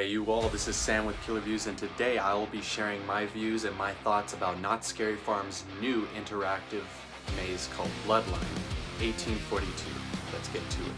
Hey you all, this is Sam with Killer Views, and today I will be sharing my views and my thoughts about Knott Scary Farm's new interactive maze called Bloodline, 1842. Let's get to it.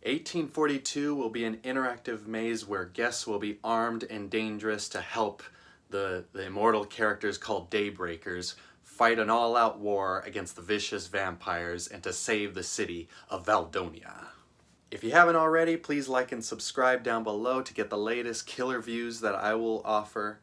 1842 will be an interactive maze where guests will be armed and dangerous to help the immortal characters called Daybreakers fight an all-out war against the vicious vampires and to save the city of Valdonia. If you haven't already, please like and subscribe down below to get the latest killer views that I will offer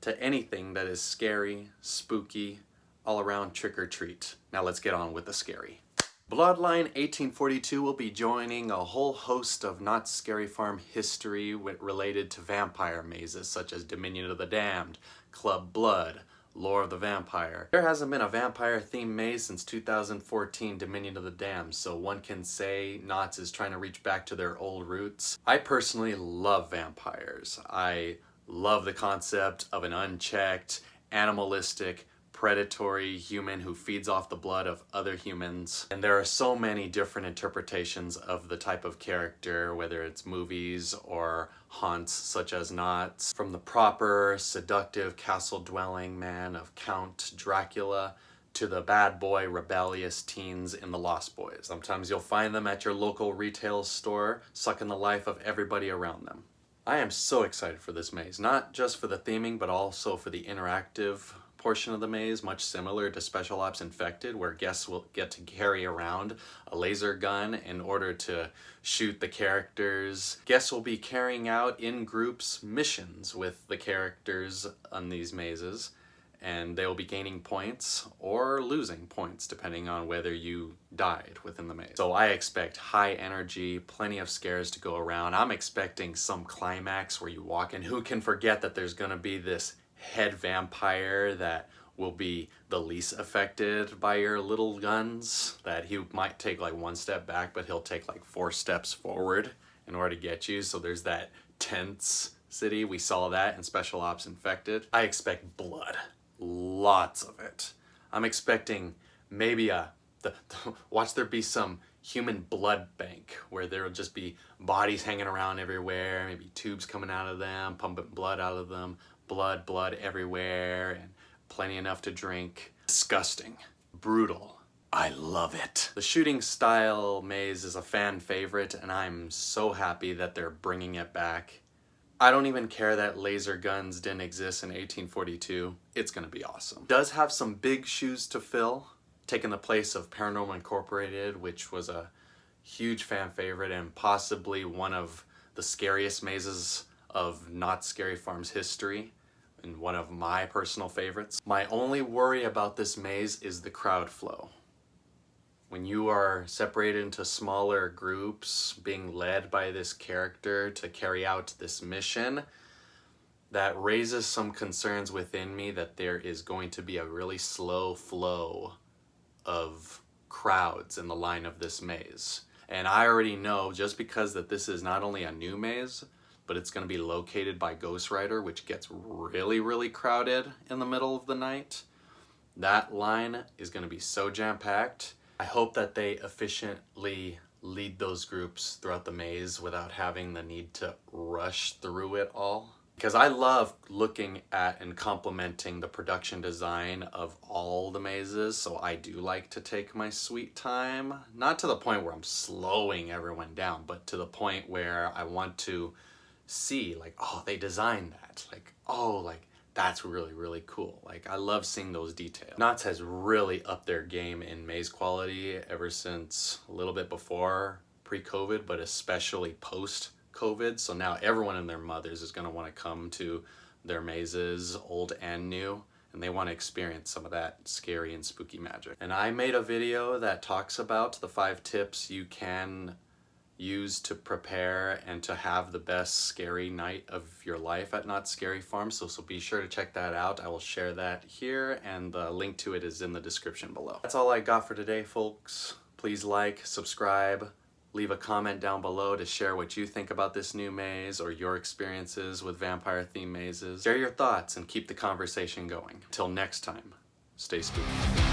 to anything that is scary, spooky, all around trick or treat. Now let's get on with the scary. Bloodline 1842 will be joining a whole host of Knott Scary Farm history related to vampire mazes such as Dominion of the Damned, Club Blood, Lore of the Vampire. There hasn't been a vampire themed maze since 2014 Dominion of the Damned, so one can say Knott's is trying to reach back to their old roots. I personally love vampires. I love the concept of an unchecked, animalistic, predatory human who feeds off the blood of other humans. And there are so many different interpretations of the type of character, whether it's movies or haunts such as Knott's. From the proper, seductive, castle-dwelling man of Count Dracula to the bad boy, rebellious teens in The Lost Boys. Sometimes you'll find them at your local retail store, sucking the life of everybody around them. I am so excited for this maze, not just for the theming, but also for the interactive portion of the maze, much similar to Special Ops Infected, where guests will get to carry around a laser gun in order to shoot the characters. Guests will be carrying out in groups missions with the characters on these mazes, and they will be gaining points or losing points depending on whether you died within the maze. So I expect high energy, plenty of scares to go around. I'm expecting some climax where you walk in. Who can forget that there's gonna be this head vampire that will be the least affected by your little guns, that he might take like one step back, but he'll take like 4 steps forward in order to get you. So there's that tense city. We saw that in Special Ops Infected. I expect blood, lots of it. I'm expecting maybe watch there be some human blood bank where there'll just be bodies hanging around everywhere, maybe tubes coming out of them, pumping blood out of them. Blood everywhere, and plenty enough to drink. Disgusting. Brutal. I love it. The shooting style maze is a fan favorite, and I'm so happy that they're bringing it back. I don't even care that laser guns didn't exist in 1842. It's gonna be awesome. It does have some big shoes to fill, taking the place of Paranormal Incorporated, which was a huge fan favorite and possibly one of the scariest mazes of Knott Scary Farm's history, and one of my personal favorites. My only worry about this maze is the crowd flow. When you are separated into smaller groups, being led by this character to carry out this mission, that raises some concerns within me that there is going to be a really slow flow of crowds in the line of this maze. And I already know, just because that this is not only a new maze, but it's going to be located by Ghost Rider, which gets really crowded in the middle of the night. That line is going to be so jam-packed. I hope that they efficiently lead those groups throughout the maze without having the need to rush through it all. Because I love looking at and complimenting the production design of all the mazes, so I do like to take my sweet time. Not to the point where I'm slowing everyone down, but to the point where I want to see, like, oh, they designed that, like, oh, like, that's really cool. Like, I love seeing those details. Knott's has really upped their game in maze quality ever since a little bit before pre-COVID, but especially post-COVID. So now everyone and their mothers is going to want to come to their mazes, old and new, and they want to experience some of that scary and spooky magic. And I made a video that talks about the 5 tips you can use to prepare and to have the best scary night of your life at Knott Scary Farm, so be sure to check that out. I will share that here, and the link to it is in the description below. That's all I got for today, folks. Please like, subscribe, leave a comment down below to share what you think about this new maze or your experiences with vampire themed mazes. Share your thoughts and keep the conversation going. Until next time, stay spooky.